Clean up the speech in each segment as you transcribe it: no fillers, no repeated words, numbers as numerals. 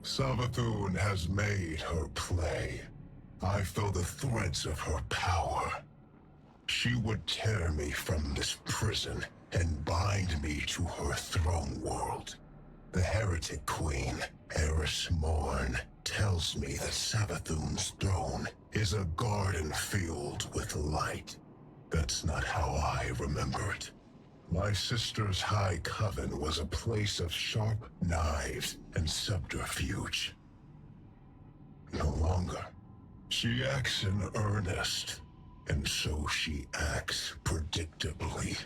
Savathun has made her play. I feel the threads of her power. She would tear me from this prison and bind me to her throne world. The heretic queen, Eris Morn, tells me that Savathun's throne is a garden filled with light. That's not how I remember it. My sister's high coven was a place of sharp knives and subterfuge. No longer. She acts in earnest, and so she acts predictably.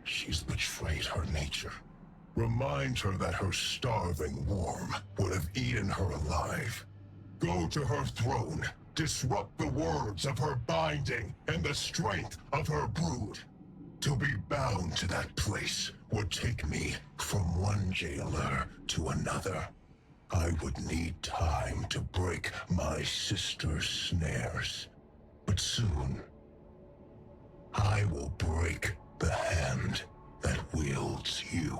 She's betrayed her nature. Remind her that her starving worm would have eaten her alive. Go to her throne, disrupt the words of her binding and the strength of her brood. To be bound to that place would take me from one jailer to another. I would need time to break my sister's snares. But soon, I will break the hand that wields you.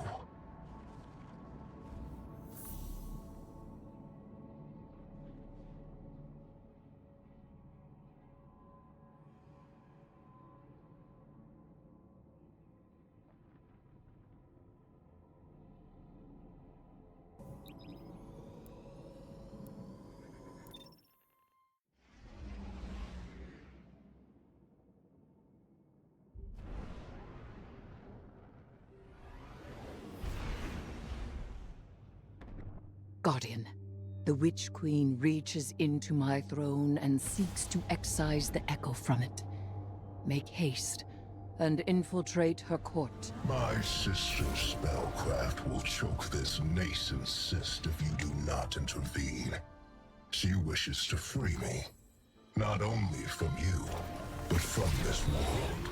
Guardian, the Witch Queen reaches into my throne and seeks to excise the echo from it. Make haste and infiltrate her court. My sister's spellcraft will choke this nascent cyst if you do not intervene. She wishes to free me, not only from you, but from this world.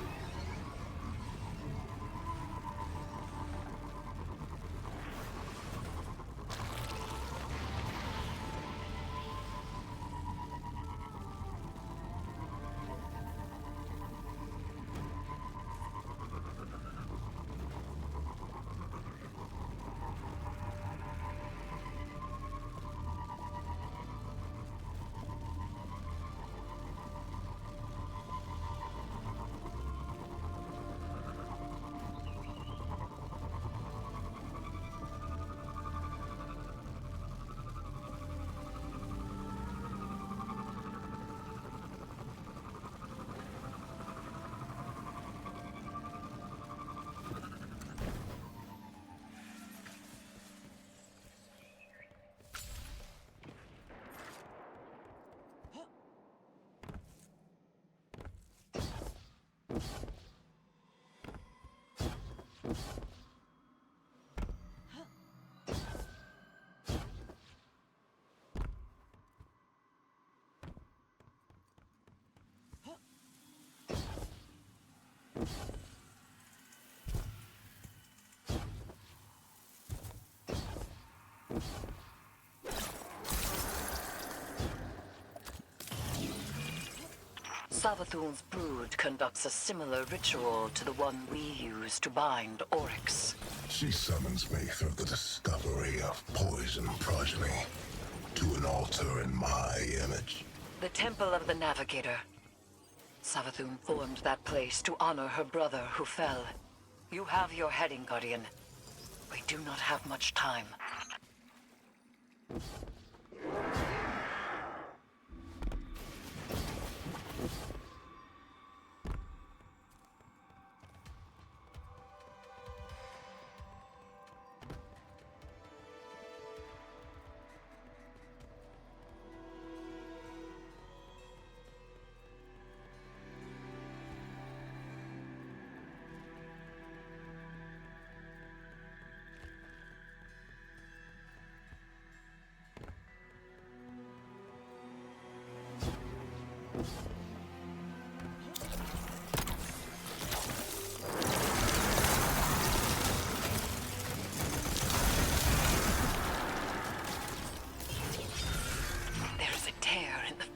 Savathun's brood conducts a similar ritual to the one we use to bind Oryx. She summons me through the discovery of poison progeny to an altar in my image. The Temple of the Navigator. Savathun formed that place to honor her brother who fell. You have your heading, Guardian. We do not have much time.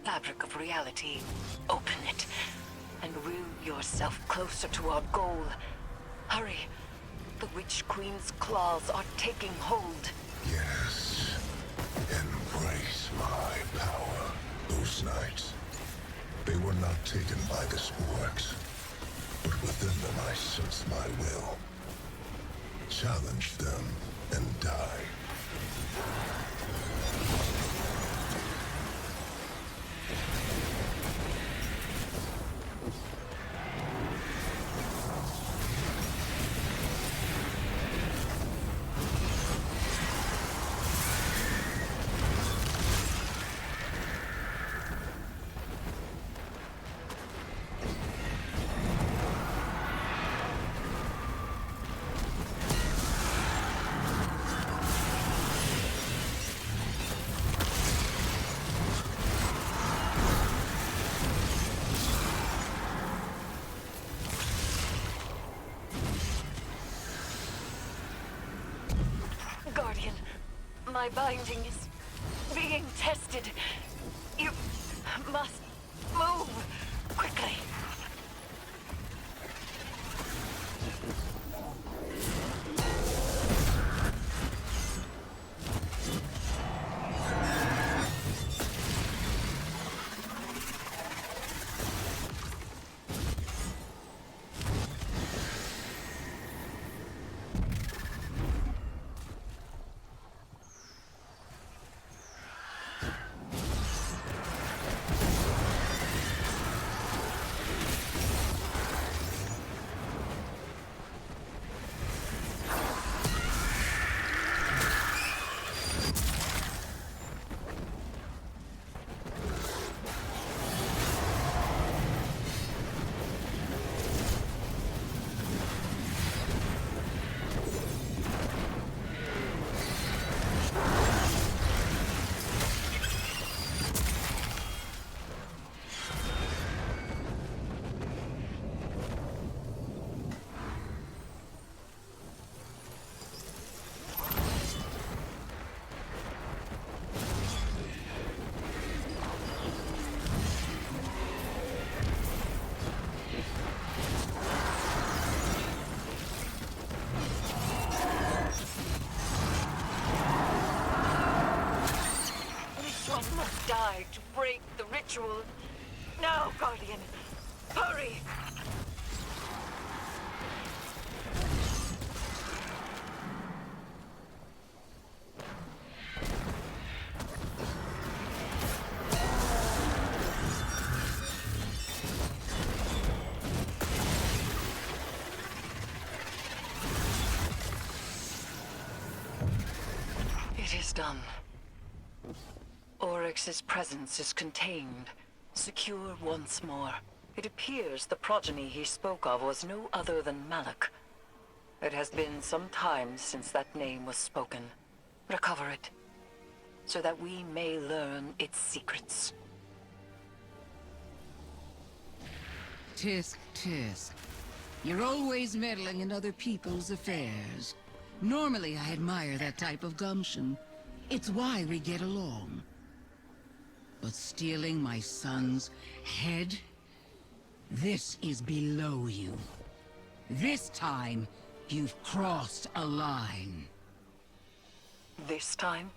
Fabric of reality. Open it, and will yourself closer to our goal. Hurry! The Witch Queen's claws are taking hold. Yes, not taken by the sporks, but within them I sense my will. Challenge them and die. Guardian, my binding is being tested. You must move quickly. Must die to break the ritual. Now, Guardian, hurry! It is done. Oryx's presence is contained, secure once more. It appears the progeny he spoke of was no other than Malak. It has been some time since that name was spoken. Recover it, so that we may learn its secrets. Tisk, tisk. You're always meddling in other people's affairs. Normally I admire that type of gumption. It's why we get along. But stealing my son's head? This is below you. This time, you've crossed a line. This time?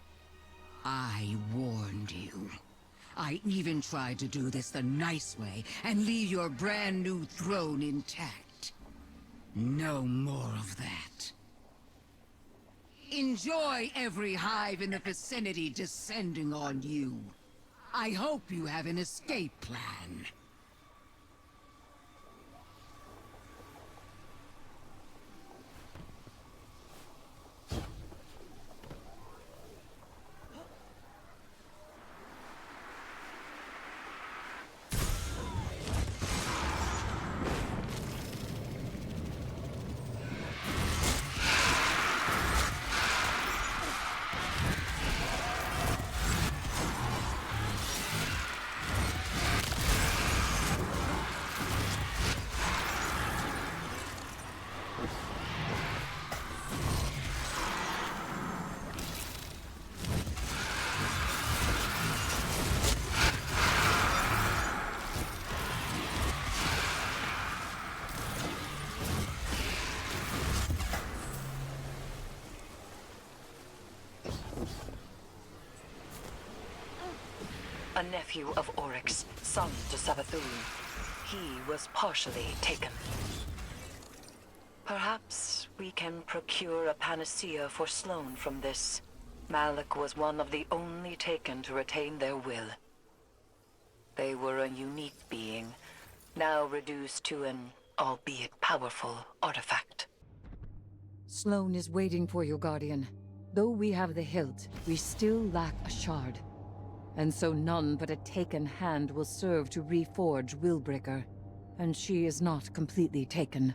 I warned you. I even tried to do this the nice way and leave your brand new throne intact. No more of that. Enjoy every hive in the vicinity descending on you. I hope you have an escape plan. a nephew of Oryx, son to Savathun. He was partially taken. Perhaps we can procure a panacea for Sloane from this. Malik was one of the only taken to retain their will. They were a unique being, now reduced to an, albeit powerful, artifact. Sloane is waiting for you, Guardian. Though we have the hilt, we still lack a shard. And so none but a taken hand will serve to reforge Willbreaker. And she is not completely taken.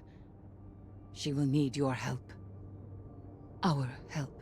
She will need your help. Our help.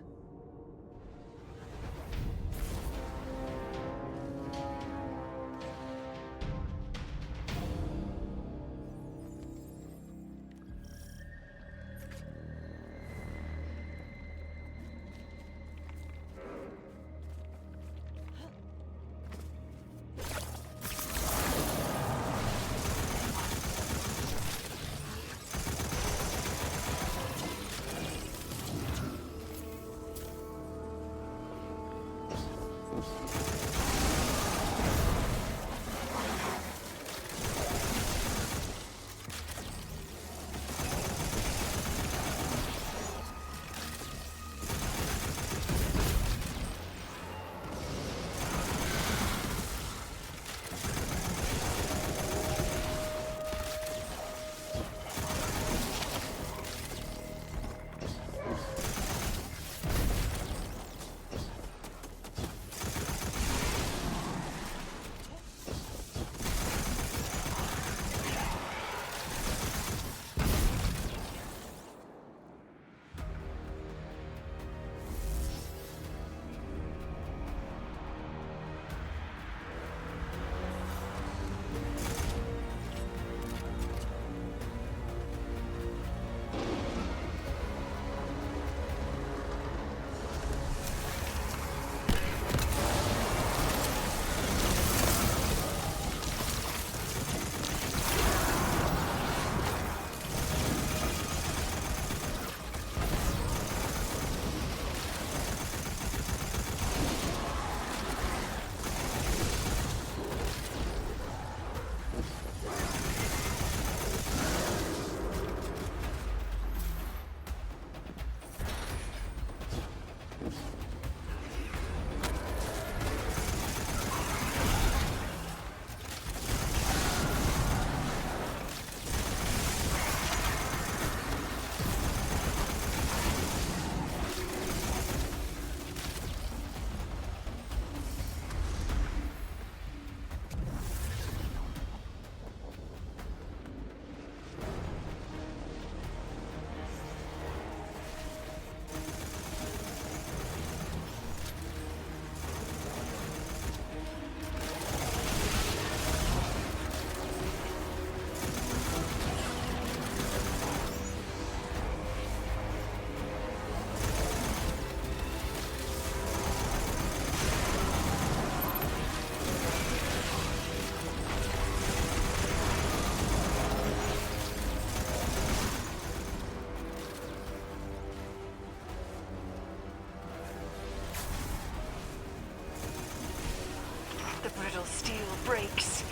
The brittle steel breaks.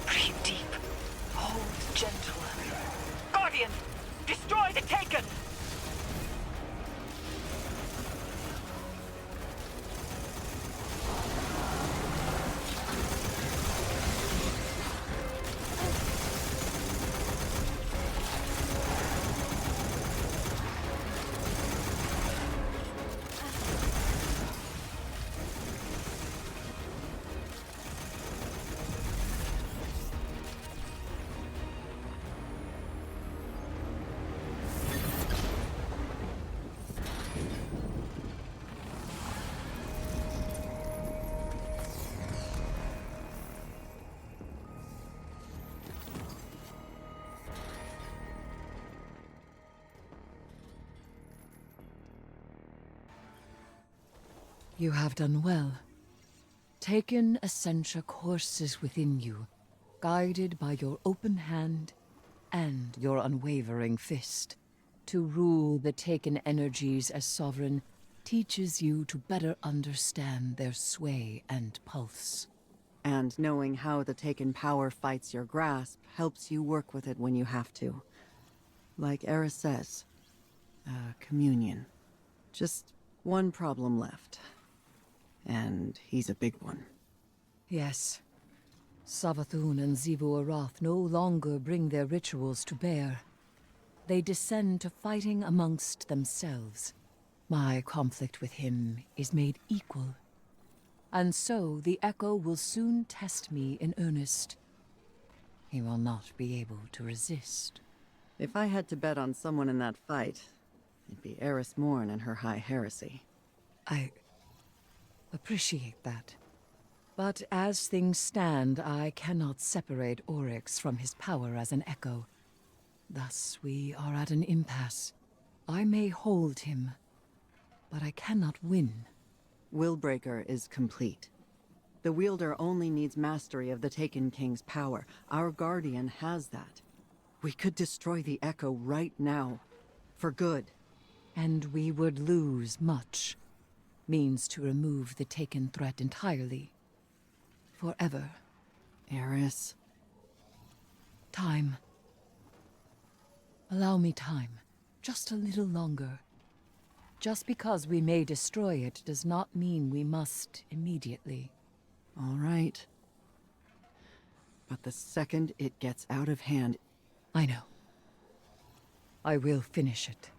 Breathe deep. Hold gentle. Guardian! Destroy the Taken! You have done well. Taken Essentia courses within you, guided by your open hand and your unwavering fist. To rule the Taken energies as sovereign teaches you to better understand their sway and pulse. And knowing how the Taken power fights your grasp helps you work with it when you have to. Like Eris says, communion. Just one problem left. And he's a big one. Yes. Savathun and Xivu Arath no longer bring their rituals to bear. They descend to fighting amongst themselves. My conflict with him is made equal. And so the Echo will soon test me in earnest. He will not be able to resist. If I had to bet on someone in that fight, it'd be Eris Morn and her high heresy. I appreciate that. But as things stand, I cannot separate Oryx from his power as an Echo. Thus, we are at an impasse. I may hold him, but I cannot win. Willbreaker is complete. The wielder only needs mastery of the Taken King's power. Our Guardian has that. We could destroy the Echo right now. For good. And we would lose much. Means to remove the Taken threat entirely. Forever. Eris. Time. Allow me time. Just a little longer. Just because we may destroy it does not mean we must immediately. All right. But the second it gets out of hand... I know. I will finish it.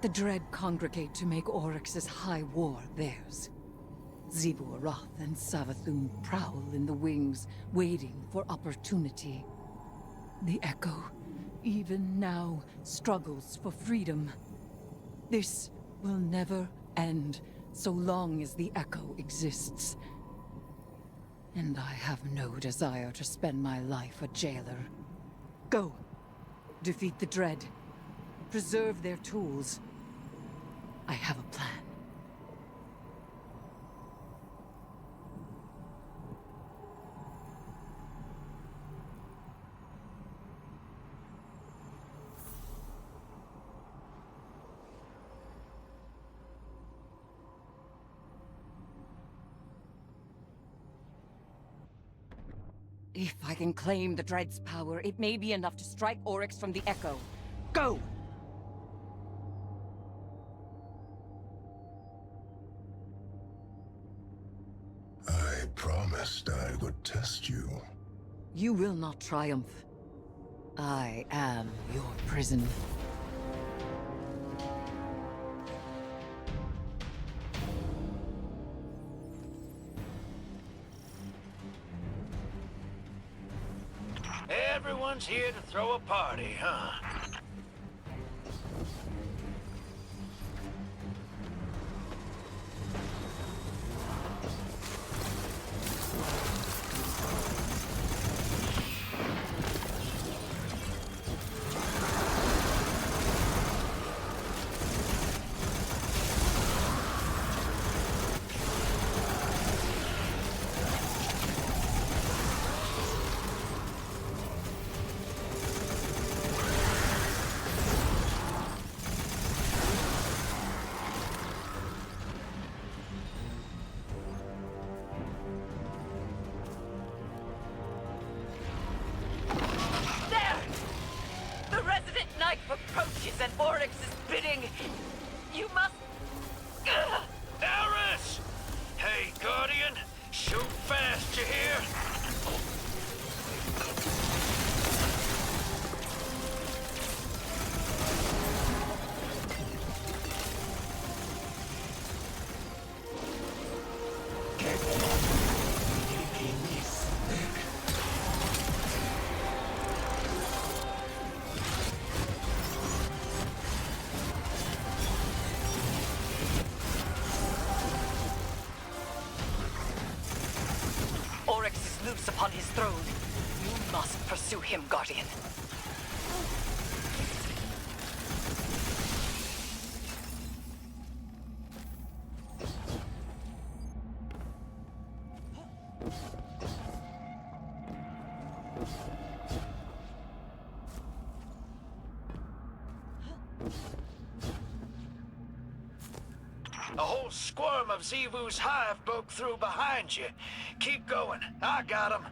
The Dread congregate to make Oryx's high war theirs. Xivu Arath and Savathun prowl in the wings, waiting for opportunity. The Echo, even now, struggles for freedom. This will never end, so long as the Echo exists. And I have no desire to spend my life a jailer. Go. Defeat the Dread. Preserve their tools. I have a plan. If I can claim the Dread's power, it may be enough to strike Oryx from the Echo. Go! I promised I would test you. You will not triumph. I am your prison. Everyone's here to throw a party, huh? Approaches at Oryx's bidding. You must... Eris! Hey, Guardian! Shoot fast, you hear? Oryx is loose upon his throne. You must pursue him, Guardian. A whole swarm of Zivu's hive broke through behind you. Keep going. I got 'em.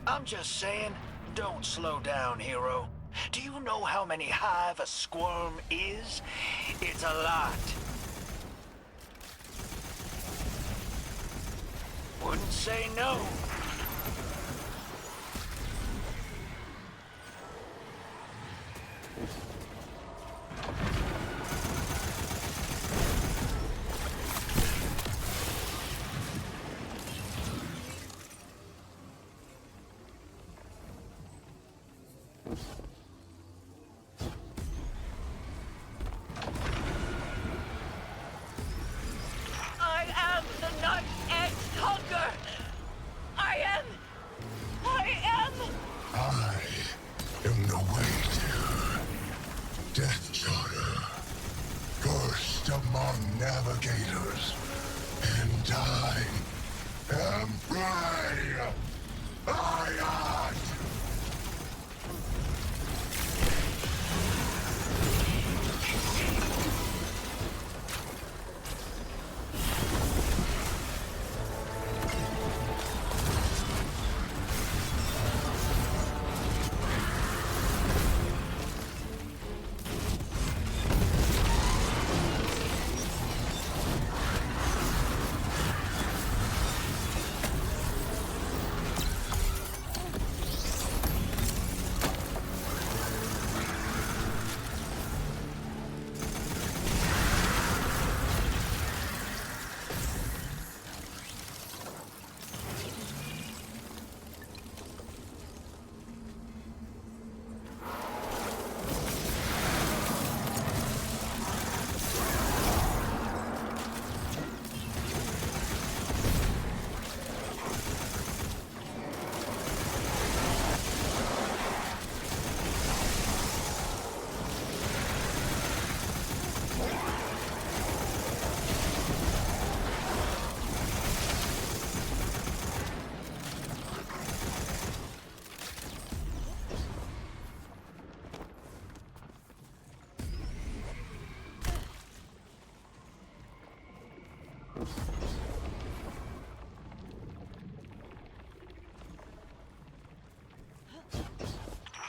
I'm just saying, don't slow down, hero. Do you know how many hive a squirm is? It's a lot. Wouldn't say no. I am the Night Edge Hunger! I am I am the Waiter. Death Charter. First among navigators. And I am free! I am!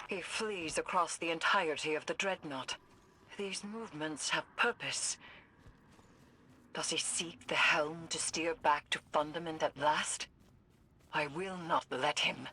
He flees across the entirety of the Dreadnought. These movements have purpose. Does he seek the helm to steer back to Fundament at last? I will not let him.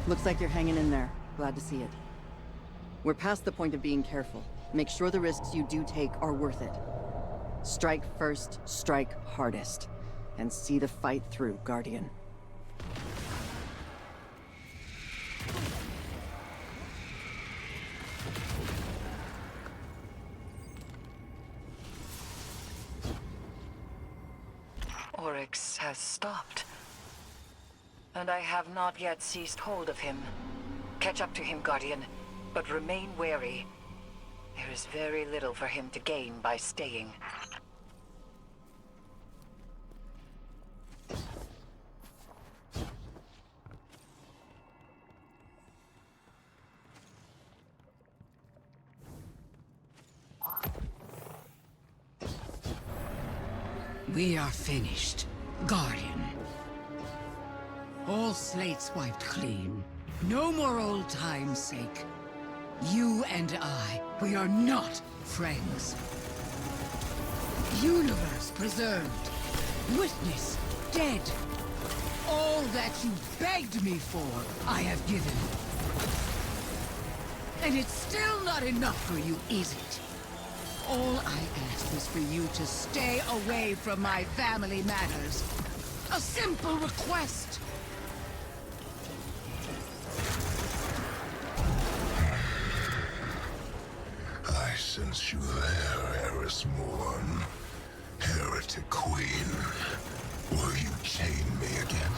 Looks like you're hanging in there. Glad to see it. We're past the point of being careful. Make sure the risks you do take are worth it. Strike first, strike hardest. And see the fight through, Guardian. Oryx has stopped. And I have not yet seized hold of him. Catch up to him, Guardian, but remain wary. There is very little for him to gain by staying. We are finished, Guardian. All slates wiped clean. No more old time's sake. You and I, we are not friends. Universe preserved. Witness dead. All that you begged me for, I have given. And it's still not enough for you, is it? All I asked was for you to stay away from my family matters. A simple request. I sense you there, Eris Morn. Heretic Queen. Will you chain me again?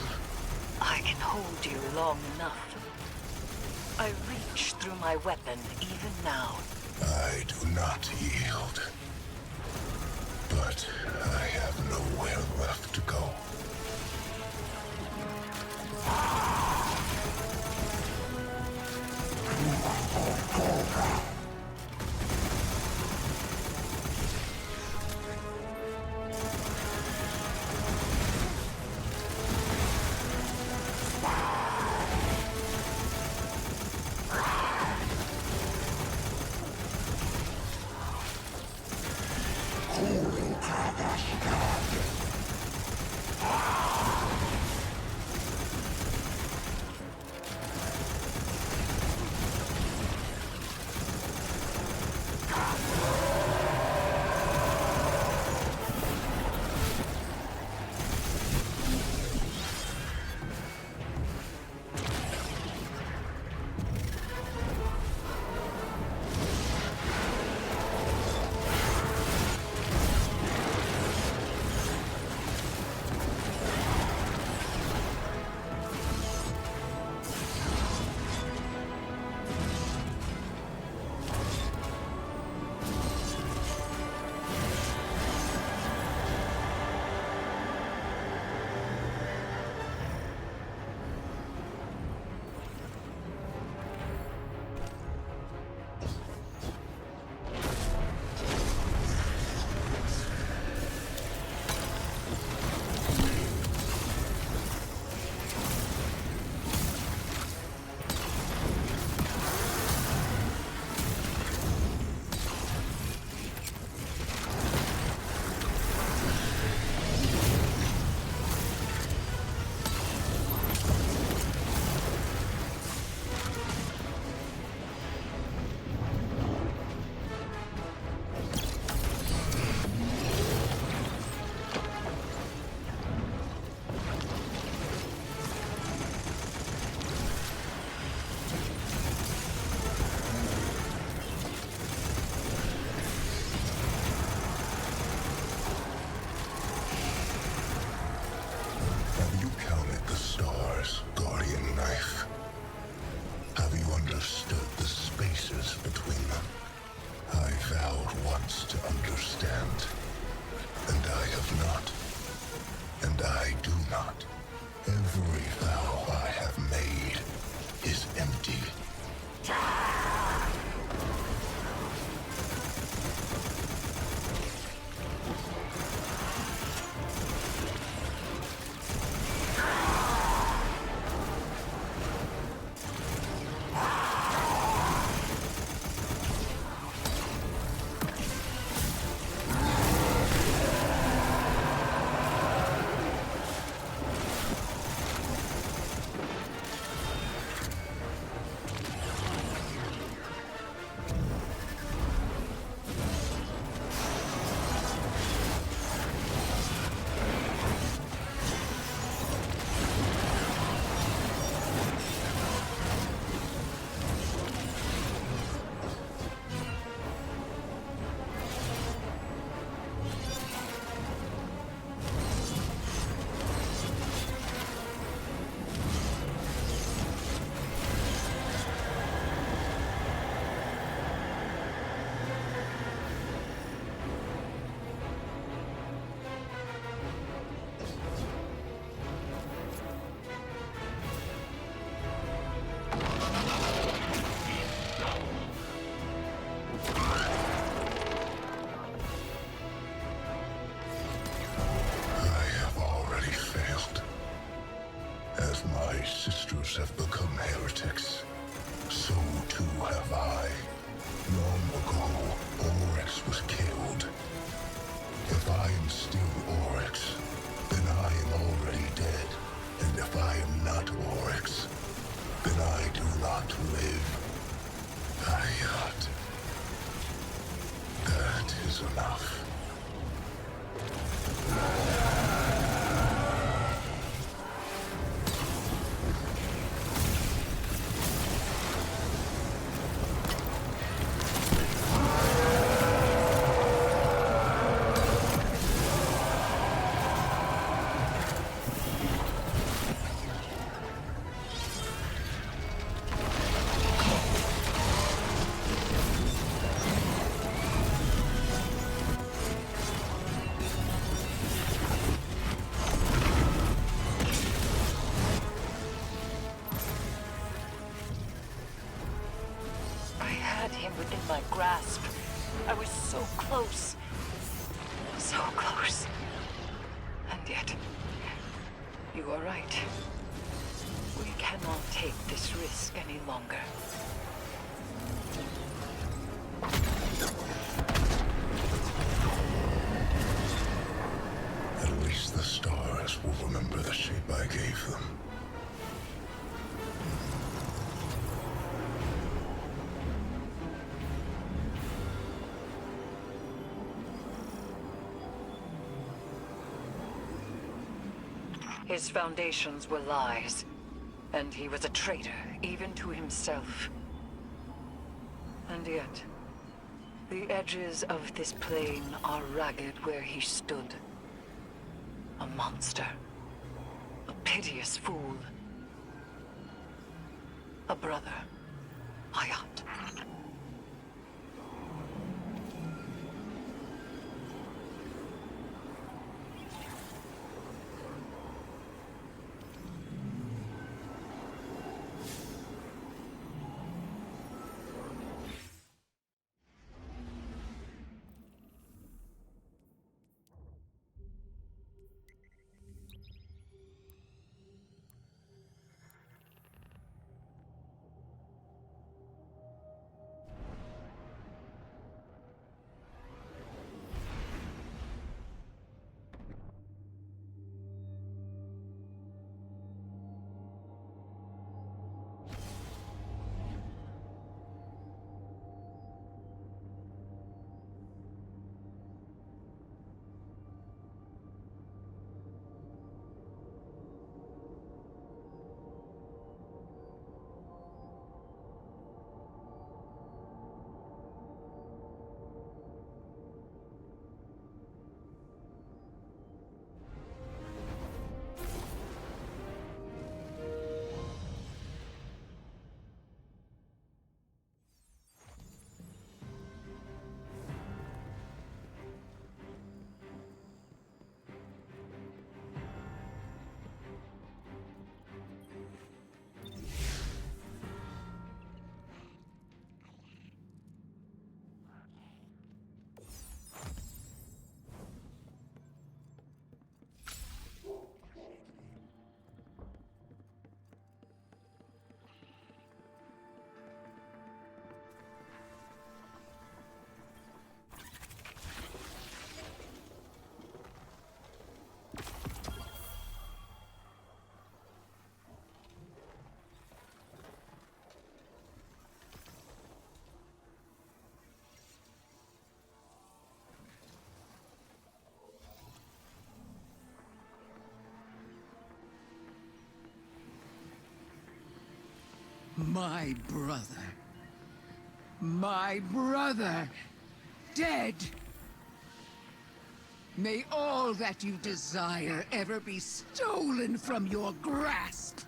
I can hold you long enough. I reach through my weapon even now. I do not yield. But I have nowhere left to go. others have become heretics, so too have I. Long ago, Oryx was killed. If I am still Oryx, then I am already dead. And if I am not Oryx, then I do not live. Ayat. That is enough. Within my grasp. I was so close. So close. And yet, you are right. We cannot take this risk any longer. At least the stars will remember the shape I gave them. His foundations were lies, and he was a traitor, even to himself. And yet, the edges of this plane are ragged where he stood. A monster. A piteous fool. A brother. Hayat. My brother. My brother. Dead. May all that you desire ever be stolen from your grasp.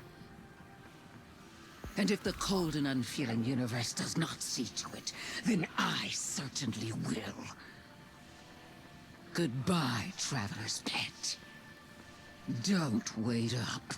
And if the cold and unfeeling universe does not see to it, then I certainly will. Goodbye, traveler's pet. Don't wait up.